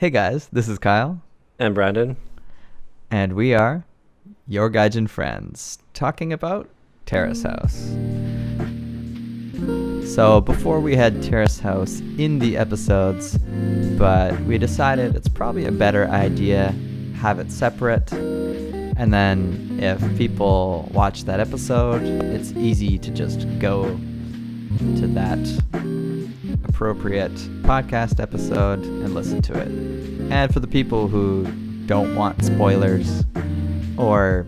Hey guys, this is Kyle, And Brandon. and we are your Gaijin friends talking about Terrace House. So before we had Terrace House in the episodes, but we decided it's probably a better idea have it separate, and then if people watch that episode, it's easy to just go to that appropriate podcast episode and listen to it. And for the people who don't want spoilers or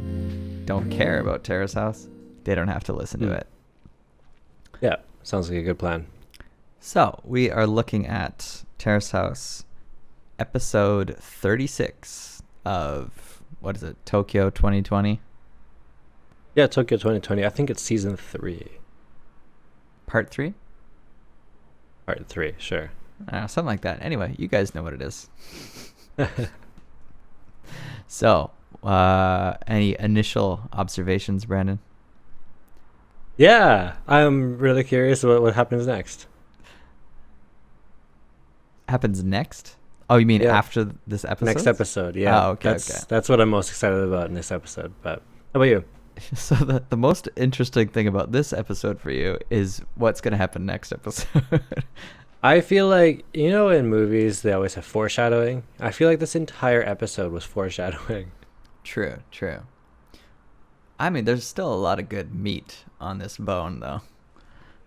don't care about Terrace House, they don't have to listen to it. Yeah, sounds like a good plan. So we are looking at Terrace House episode 36 of, what is it, Tokyo 2020? Yeah, Tokyo 2020. I think it's season 3. Part 3? Part 3, sure. Something like that. Anyway, you guys know what it is. So, any initial observations, Brandon? Yeah, I'm really curious about what happens next. Happens next? Oh, you mean Yeah. after this episode? Next episode, yeah. Oh, okay, That's what I'm most excited about in this episode. But how about you? So the most interesting thing about this episode for you is what's going to happen next episode. I feel like, in movies, they always have foreshadowing. I feel like this entire episode was foreshadowing. True. I mean, there's still a lot of good meat on this bone, though.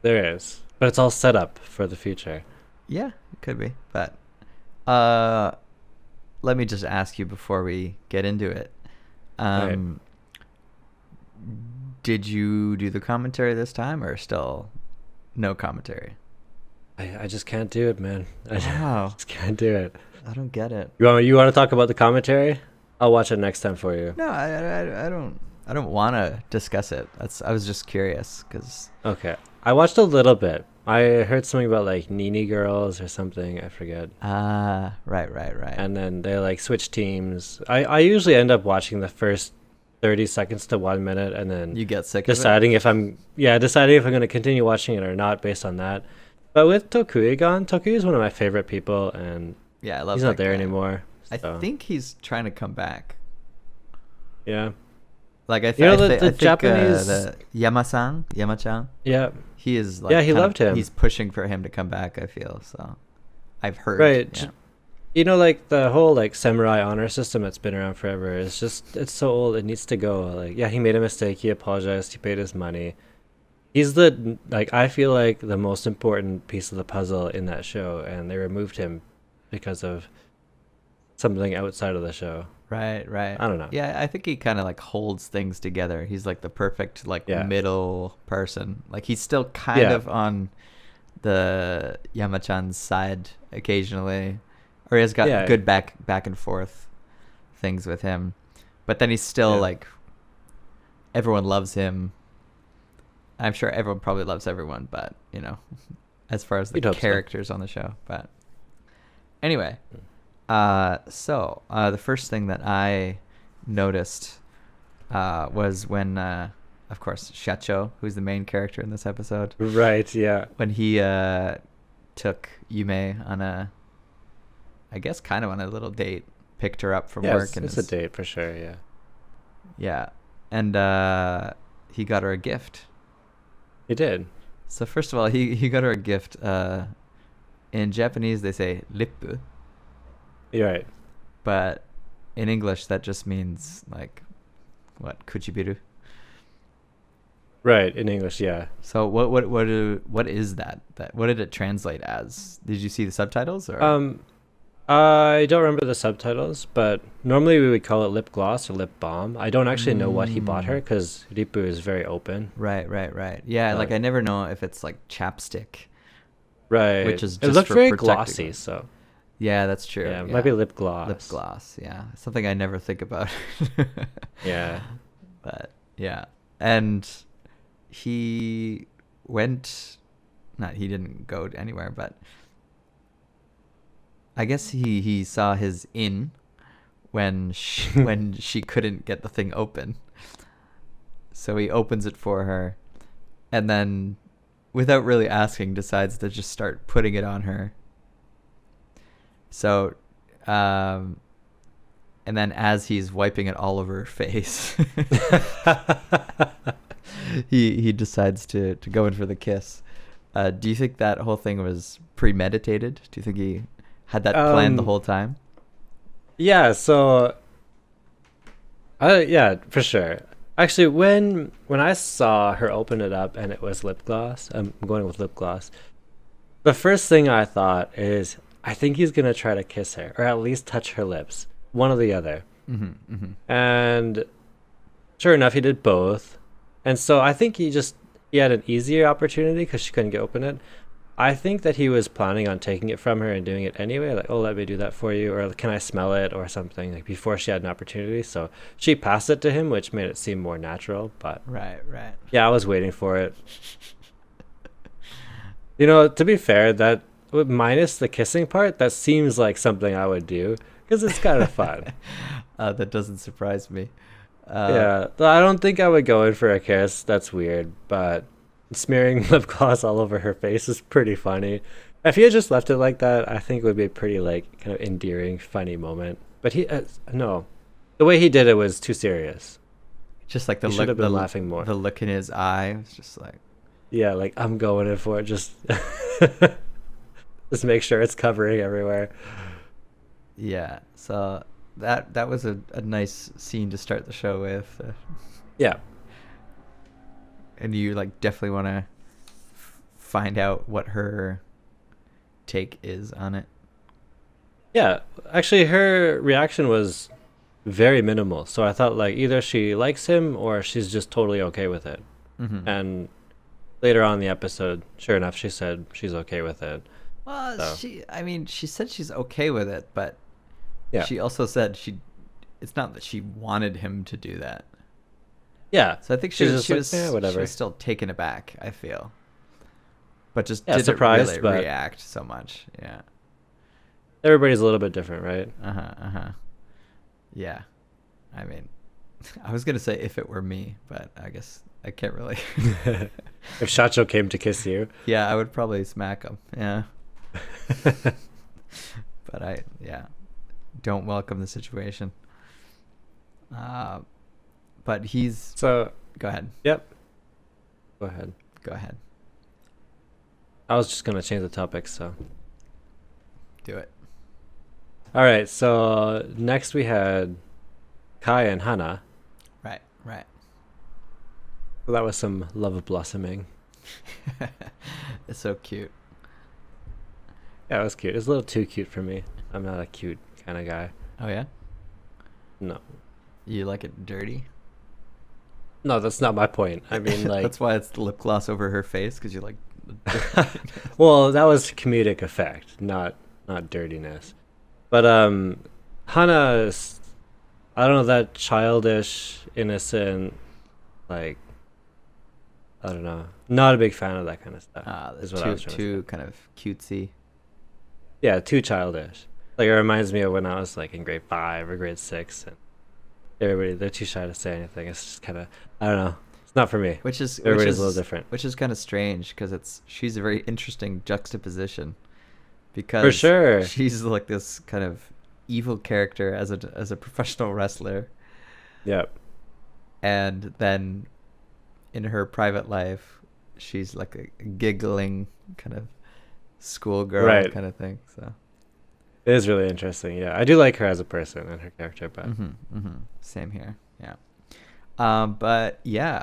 There is. But it's all set up for the future. Yeah, it could be. But let me just ask you before we get into it. Right. Did you do the commentary this time, or still no commentary? I just can't do it, man. Wow. Just can't do it. I don't get it. You want to talk about the commentary? I'll watch it next time for you. No, I don't want to discuss it. I was just curious because. Okay. I watched a little bit. I heard something about like Nini girls or something. I forget. Right. And then they like switch teams. I usually end up watching the first 30 seconds to 1 minute and then You get sick deciding if I'm going to continue watching it or not based on that. But with Tokui gone, Tokui is one of my favorite people, and Yeah, I love he's that not there guy. anymore. I so, think he's trying to come back. Yeah. Like I the think Japanese- the Yamachan, Yeah. he is like Yeah, he loved him. He's pushing for him to come back. I feel so. I've heard. Right. Yeah. Like the whole like samurai honor system that's been around forever is just, it's so old. It needs to go. Like, yeah, he made a mistake. He apologized. He paid his money. He's I feel like the most important piece of the puzzle in that show, and they removed him because of something outside of the show. Right. I don't know. Yeah, I think he kind of like holds things together. He's like the perfect middle person. Like he's still kind of on the Yamachan's side occasionally, or he has got good back and forth things with him, but then he's still like everyone loves him. I'm sure everyone probably loves everyone, but as far as the characters on the show. But anyway, so the first thing that I noticed was when, of course, Shacho, who's the main character in this episode, Right, yeah. when he took Yume on I guess kind of on a little date, picked her up from work. It's a date for sure, yeah. Yeah, and he got her a gift. He did. So first of all, he got her a gift. In Japanese, they say lippu, You're right. but in English, that just means like, what, kuchibiru? Right, in English, yeah. So what is that? What did it translate as? Did you see the subtitles? Or? I don't remember the subtitles, but normally we would call it lip gloss or lip balm. I don't actually know what he bought her because Ripu is very open. Right. Yeah, like I never know if it's like chapstick. Right. Which is it just looked for very protecting glossy, them. so Yeah, that's true. yeah, it might be lip gloss. Lip gloss, yeah. Something I never think about. Yeah. But yeah. And he didn't go anywhere, but I guess he saw his in when she couldn't get the thing open. So he opens it for her, and then, without really asking, decides to just start putting it on her. So And then as he's wiping it all over her face, he decides to go in for the kiss. Do you think that whole thing was premeditated? Do you think he had that planned the whole time? Yeah, so yeah, for sure. Actually, when I saw her open it up and it was lip gloss, I'm going with lip gloss. The first thing I thought is, I think he's gonna try to kiss her, or at least touch her lips, one or the other. Mm-hmm, mm-hmm. And sure enough, he did both. And so I think he had an easier opportunity because she couldn't open it. I think that he was planning on taking it from her and doing it anyway, like, oh, let me do that for you, or can I smell it, or something, like before she had an opportunity. So she passed it to him, which made it seem more natural. But right. Yeah, I was waiting for it. You know, to be fair, that minus the kissing part, that seems like something I would do because it's kind of fun. That doesn't surprise me. Yeah, I don't think I would go in for a kiss. That's weird, but smearing lip gloss all over her face is pretty funny. If he had just left it like that, I think it would be a pretty, like, kind of endearing, funny moment. But no, the way he did it was too serious. Just like the He look, should have been laughing more. The look in his eye was just like, yeah, like, I'm going in for it. Just just make sure it's covering everywhere. yeah. So that was a nice scene to start the show with. Yeah. And you like definitely want to find out what her take is on it. Yeah, actually her reaction was very minimal. So I thought, like, either she likes him or she's just totally okay with it. Mm-hmm. And later on in the episode, sure enough, she said she's okay with it. Well, So. she said she's okay with it, but Yeah. she also said it's not that she wanted him to do that. Yeah. So I think She's she just like, was whatever. she was still taken aback, I feel. But just Yeah, didn't surprised, really but- react so much. Yeah. Everybody's a little bit different, right? Uh-huh. Yeah. I mean, I was going to say if it were me, but I guess I can't really. If Shacho came to kiss you. Yeah, I would probably smack him. Yeah. But I don't welcome the situation. But he's... So, Go ahead. yep. Go ahead. Go ahead. I was just going to change the topic, so. Do it. All right, so next we had Kai and Hana. Right. So that was some love blossoming. It's so cute. Yeah, it was cute. It's a little too cute for me. I'm not a cute kind of guy. Oh, yeah? No. You like it dirty? No, that's not my point. I mean, like... That's why it's the lip gloss over her face, because you like... Well, that was comedic effect, not dirtiness. But Hana is, I don't know, that childish, innocent, like, I don't know. Not a big fan of that kind of stuff. That's what I was trying to too say. kind of cutesy. Yeah, too childish. Like, it reminds me of when I was like in grade 5 or grade 6, and they're too shy to say anything. It's just kind of, I don't know. It's not for me. Everybody's a little different. Which is kind of strange because she's a very interesting juxtaposition. Because For sure. she's like this kind of evil character as a professional wrestler, Yep. and then in her private life, she's like a giggling kind of schoolgirl Right. kind of thing. So It is really interesting. Yeah, I do like her as a person and her character, but Same here. Yeah. But yeah,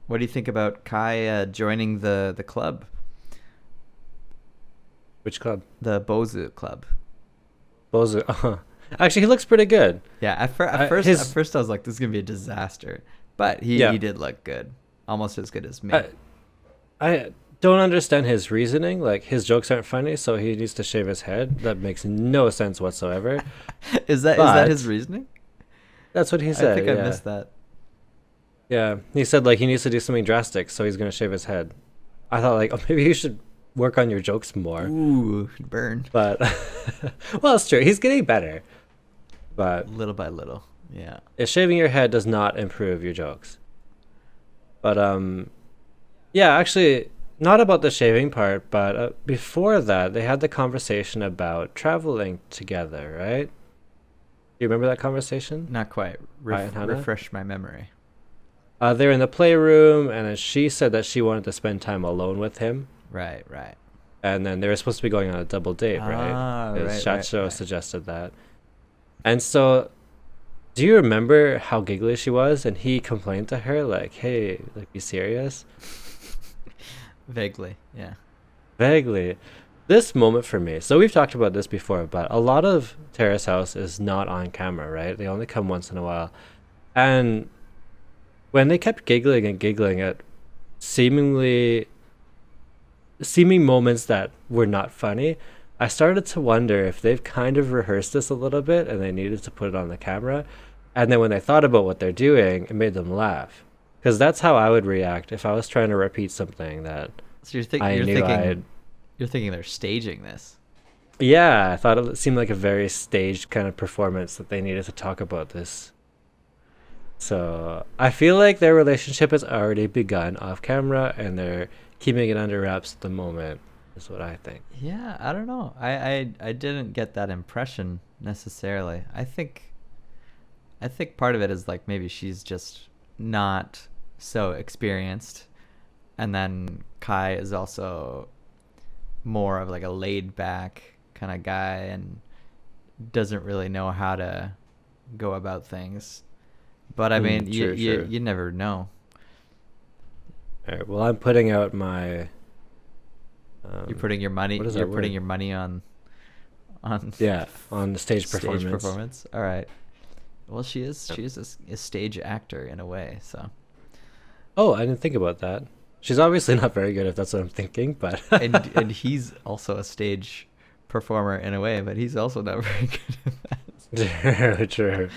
what do you think about Kai joining the club? Which club? The Bozu club. Bozu. Actually, he looks pretty good. Yeah, at first I was like, this is gonna be a disaster, but he did look good, almost as good as me. I don't understand his reasoning. Like, his jokes aren't funny, so he needs to shave his head. That makes no sense whatsoever. Is that his reasoning? That's what he said. I think I missed that. Yeah, he said like he needs to do something drastic, so he's gonna shave his head. I thought like, oh, maybe you should work on your jokes more. Ooh, burn. But well, it's true. He's getting better. But little by little, yeah. Shaving your head does not improve your jokes. But yeah, actually, not about the shaving part, but before that, they had the conversation about traveling together, right? Do you remember that conversation? Not quite. Kai and Hana? Refresh my memory. They're in the playroom, and then she said that she wanted to spend time alone with him. Right, right. And then they were supposed to be going on a double date, right? Ah, Because right, Shacho right. suggested that. And so, do you remember how giggly she was? And he complained to her, like, hey, like, be serious? Vaguely, yeah. Vaguely. This moment for me, so we've talked about this before, but a lot of Terrace House is not on camera, right? They only come once in a while. And when they kept giggling and giggling at seeming moments that were not funny, I started to wonder if they've kind of rehearsed this a little bit and they needed to put it on the camera. And then when they thought about what they're doing, it made them laugh. Because that's how I would react if I was trying to repeat something that So you're thinking they're staging this. Yeah, I thought it seemed like a very staged kind of performance that they needed to talk about this. So I feel like their relationship has already begun off camera and they're keeping it under wraps at the moment, is what I think. Yeah, I don't know. I didn't get that impression necessarily. I think part of it is like maybe she's just not so experienced, and then Kai is also more of like a laid back kind of guy and doesn't really know how to go about things. But I mean, True. you never know. All right, well, I'm putting out my... You're putting your money. what is You're that putting word? your money on Yeah, on the stage performance. All right. Well, she is a stage actor in a way. So. Oh, I didn't think about that. She's obviously not very good if that's what I'm thinking, but... and he's also a stage performer in a way, but he's also not very good at that. True.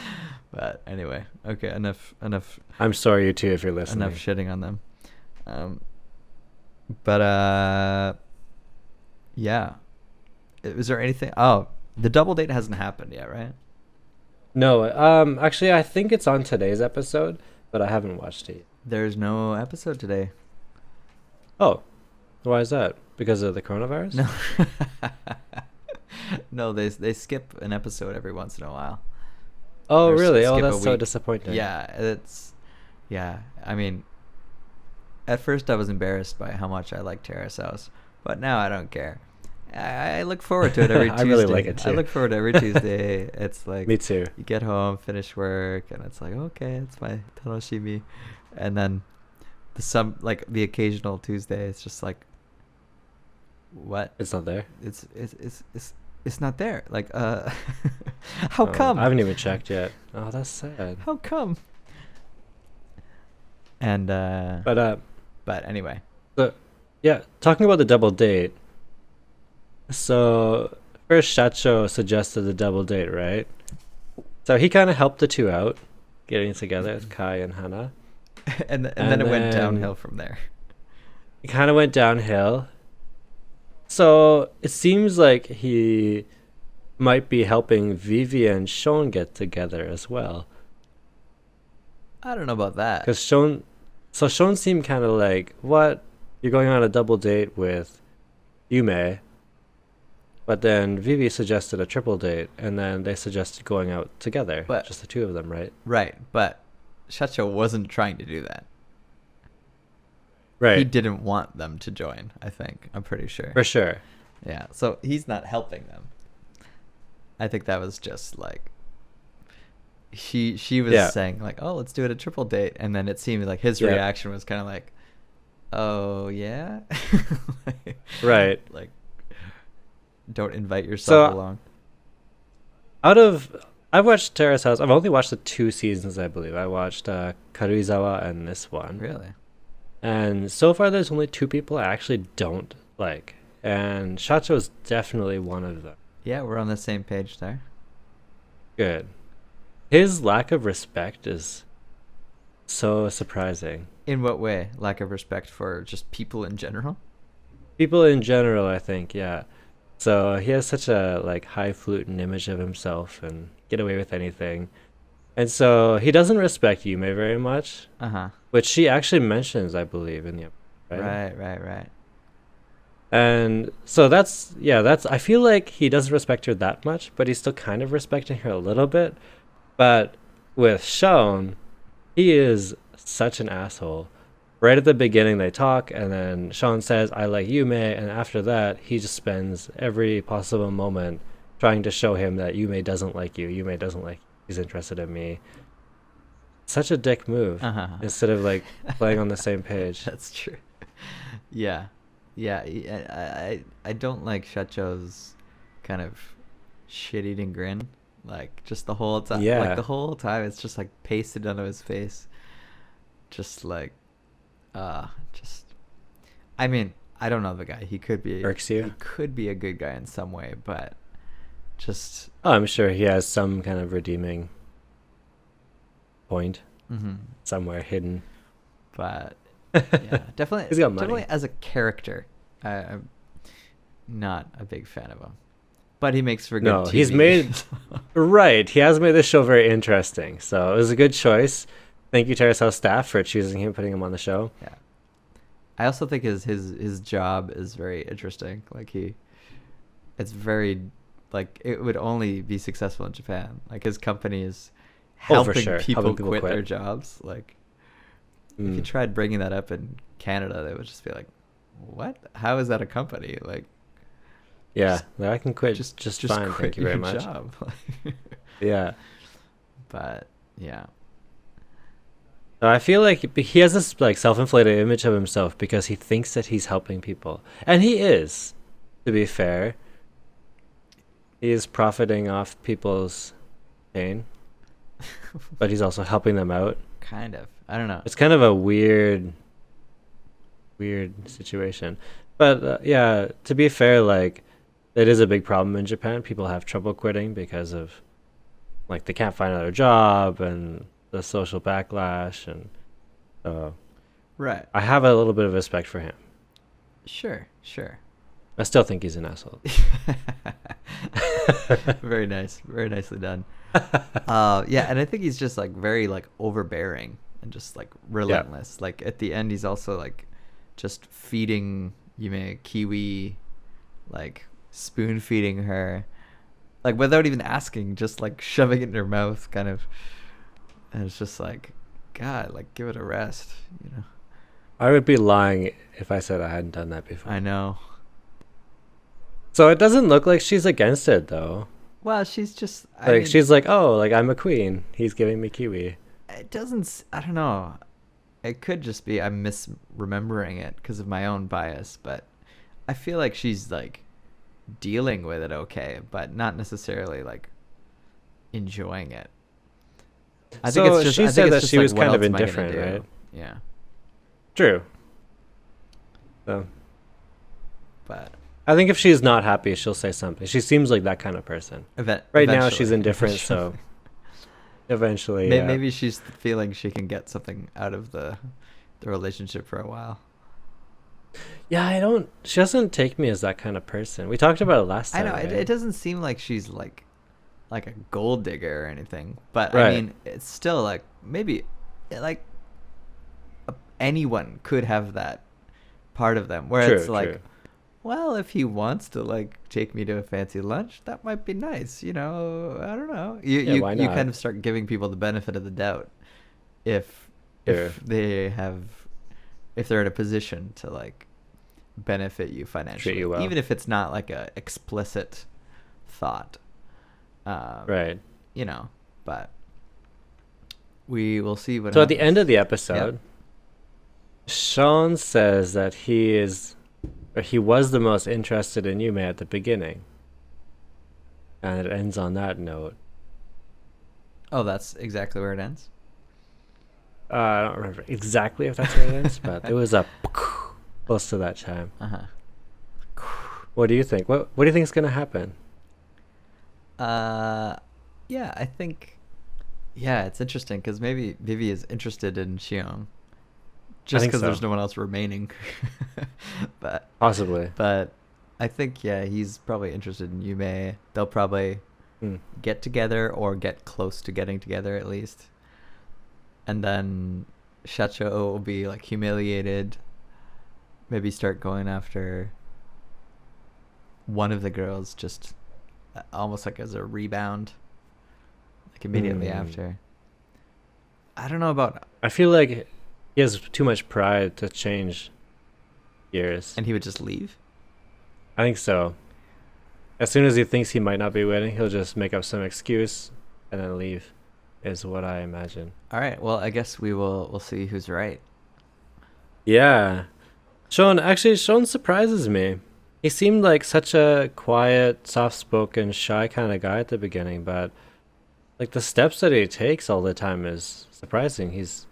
But anyway, okay, enough I'm sorry, you too, if you're listening. enough shitting on them. But yeah. Was there anything? Oh, the double date hasn't happened yet, right? No, actually, I think it's on today's episode, but I haven't watched it yet. There's no episode today. Oh, why is that? Because of the coronavirus? No. No, they skip an episode every once in a while. Oh, Or really? Oh, skip a that's so week. disappointing. Yeah, I mean, at first I was embarrassed by how much I like Terrace House, but now I don't care. I look forward to it every Tuesday. I really like it too. I look forward to every Tuesday. It's like Me too. you get home, finish work, and it's like, okay, it's my Tanoshimi. And then the occasional Tuesday, it's just like, what? It's not there. It's not there. Like, how come? I haven't even checked yet. Oh, that's sad. How come? And but anyway. So, yeah, talking about the double date. So first, Shacho suggested the double date, right? So he kind of helped the two out, getting together with Kai and Hana. and then it went downhill from there. It kind of went downhill. So it seems like he might be helping Vivi and Shon get together as well. I don't know about that. Because Shon seemed kind of like, what? You're going on a double date with Yume. But then Vivi suggested a triple date, and then they suggested going out together. But just the two of them, right? Right, but Shacho wasn't trying to do that. Right. He didn't want them to join, I think. I'm pretty sure. For sure. Yeah, so he's not helping them. I think that was just like she was saying like, "Oh, let's do it a triple date." And then it seemed like his reaction was kind of like, "Oh, yeah?" Right. Like, don't invite yourself along. I've watched Terrace House. I've only watched the 2 seasons, I believe. I watched Karuizawa and this one. Really? And so far, there's only 2 people I actually don't like. And Shacho is definitely one of them. Yeah, we're on the same page there. Good. His lack of respect is so surprising. In what way? Lack of respect for just people in general? People in general, I think, yeah. So he has such a highfalutin image of himself and get away with anything. And so he doesn't respect Yume very much. Uh-huh. Which she actually mentions, I believe, in the episode. Right. And so that's I feel like he doesn't respect her that much, but he's still kind of respecting her a little bit. But with Sean, he is such an asshole. Right at the beginning they talk, and then Sean says, I like Yume, and after that he just spends every possible moment trying to show him that Yume doesn't like you. Yume doesn't like you. He's interested in me. Such a dick move. Instead of like playing on the same page. That's true. Yeah. I don't like Shacho's kind of shit-eating grin. Like, just the whole time. Yeah. Like, the whole time it's just like pasted onto his face. Just like, I mean, I don't know the guy. He could be. Irks you? He could be a good guy in some way, but just. Oh, I'm sure he has some kind of redeeming point somewhere hidden. But yeah, definitely. He's got money. Definitely as a character, I'm not a big fan of him. But he makes for good TV. He's made right. He has made this show very interesting. So it was a good choice. Thank you, Terrace House staff, for choosing him, putting him on the show. Yeah. I also think his job is very interesting. Like it's very, like, it would only be successful in Japan. Like, his company is helping people quit their jobs. Like, if you tried bringing that up in Canada, they would just be like, "What? How is that a company?" Like, yeah, I can quit just fine. Quit thank you very much. Job. Yeah, but yeah. I feel like he has this like self-inflated image of himself because he thinks that he's helping people, and he is. To be fair, he is profiting off people's pain, but he's also helping them out. Kind of. I don't know. It's kind of a weird situation. But yeah, to be fair, like, it is a big problem in Japan. People have trouble quitting because of, like, they can't find another job and the social backlash, and right. I have a little bit of respect for him. Sure. I still think he's an asshole. Very nice. Very nicely done. Yeah, and I think he's just like very like overbearing and just like relentless. Yeah. Like at the end he's also like just feeding Yume kiwi, like spoon feeding her, like without even asking, just like shoving it in her mouth kind of. And it's just like, God, like, give it a rest, you know. I would be lying if I said I hadn't done that before. I know. So it doesn't look like she's against it, though. Well, she's just... I mean, she's like, oh, like, I'm a queen. He's giving me kiwi. It doesn't... I don't know. It could just be I'm misremembering it because of my own bias, but I feel like she's, like, dealing with it okay, but not necessarily, like, enjoying it. I think it's just, she said that she like, was kind of indifferent, right? Yeah. True. So, but I think if she's not happy, she'll say something. She seems like that kind of person. Right now, she's indifferent, so eventually, maybe she's feeling she can get something out of the relationship for a while. Yeah, she doesn't take me as that kind of person. We talked about it last time. I know, right? it doesn't seem like she's like a gold digger or anything, but right. I mean, it's still like maybe like anyone could have that part of them where it's like, well, if he wants to like take me to a fancy lunch, that might be nice, you know. I don't know. You kind of start giving people the benefit of the doubt if they're in a position to like benefit you financially, treat you well. Even if it's not like a explicit thought. Right. You know, but we will see what So happens. at the end of the episode, Sean says that he was the most interested in Yume at the beginning. And it ends on that note. Oh, that's exactly where it ends? I don't remember exactly if that's where it ends, but it was up close to that chime. What do you think? What do you think is going to happen? Yeah, I think, it's interesting because maybe Vivi is interested in Xiong, just because there's no one else remaining. But possibly. But I think he's probably interested in Yume. They'll probably get together or get close to getting together at least, and then Shacho will be like humiliated. Maybe start going after one of the girls just almost like as a rebound, like immediately after. I don't know about. I feel like he has too much pride to change gears. And he would just leave? I think so. As soon as he thinks he might not be winning, he'll just make up some excuse and then leave, is what I imagine. All right. Well, I guess we'll see who's right. Yeah. Sean surprises me. He seemed like such a quiet, soft-spoken, shy kind of guy at the beginning, but like the steps that he takes all the time is surprising. He's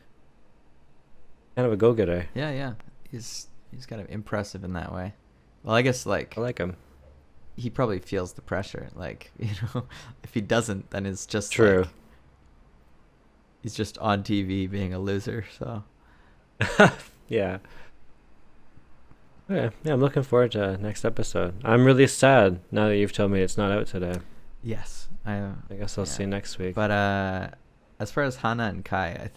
kind of a go-getter. Yeah. He's kind of impressive in that way. Well, I guess like I like him. He probably feels the pressure. Like, if he doesn't, then it's just true. Like, he's just on TV being a loser. So yeah. Okay. Yeah, I'm looking forward to next episode. I'm really sad now that you've told me it's not out today. Yes, I guess I'll see you next week. But as far as Hana and Kai,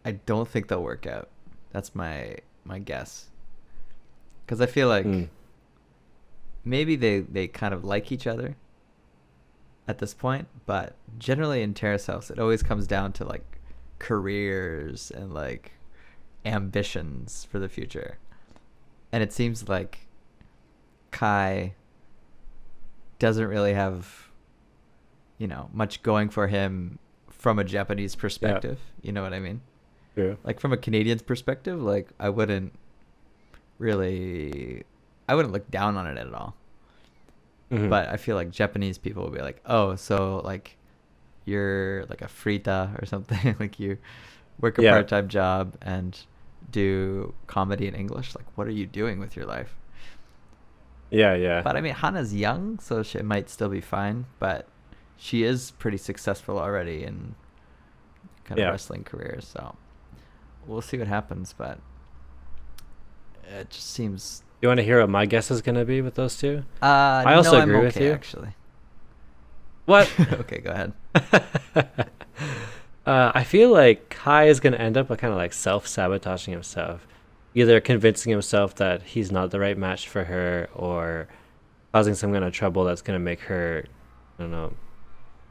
I don't think they'll work out. That's my guess. Because I feel like maybe they kind of like each other at this point, but generally in Terrace House, it always comes down to like careers and like ambitions for the future. And it seems like Kai doesn't really have, much going for him from a Japanese perspective. Yeah. You know what I mean? Yeah. Like from a Canadian's perspective, like I wouldn't look down on it at all. Mm-hmm. But I feel like Japanese people will be like, oh, so like you're like a frita or something. Like you work a part-time job and do comedy in English. Like, what are you doing with your life? Yeah. But I mean, Hana's young, so she might still be fine. But she is pretty successful already in kind of wrestling careers. So we'll see what happens. But it just seems. You want to hear what my guess is going to be with those two? I also agree with you. Actually. What? Okay, go ahead. I feel like Kai is going to end up kind of like self-sabotaging himself. Either convincing himself that he's not the right match for her or causing some kind of trouble that's going to make her, I don't know,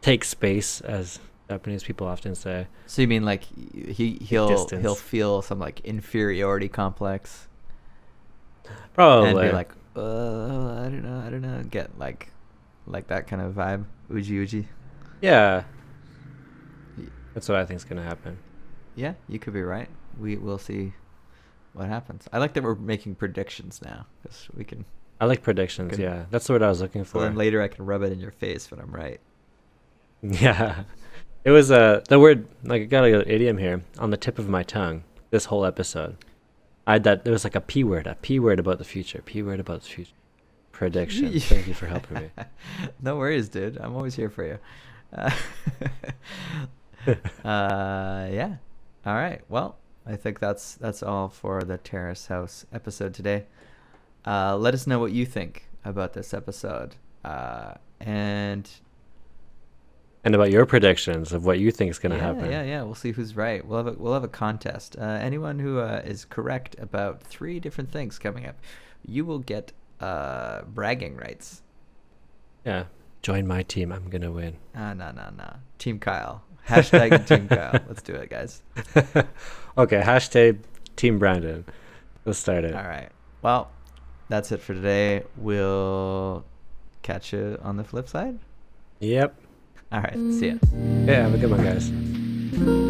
take space, as Japanese people often say. So you mean like he'll feel some like inferiority complex? Probably. And be like, I don't know. Get like that kind of vibe. Uji. Yeah. That's what I think is going to happen. Yeah, you could be right. We'll see what happens. I like that we're making predictions now, because we can. I like predictions. Yeah, that's what I was looking for. So then later I can rub it in your face when I'm right. Yeah, it was the word, like I got a little idiom here on the tip of my tongue. This whole episode, there was like a P word about the future. Prediction. Thank you for helping me. No worries, dude. I'm always here for you. Yeah. All right. Well, I think that's all for the Terrace House episode today. Let us know what you think about this episode, and about your predictions of what you think is going to happen. Yeah. We'll see who's right. We'll have a contest. Anyone who is correct about 3 different things coming up, you will get bragging rights. Yeah. Join my team. I'm gonna win. No. Team Kyle. Hashtag Team Kyle. Let's do it, guys. Okay. Hashtag Team Brandon. Let's start it. All right. Well, that's it for today. We'll catch you on the flip side. Yep. All right. See ya. Yeah. Have a good one, guys.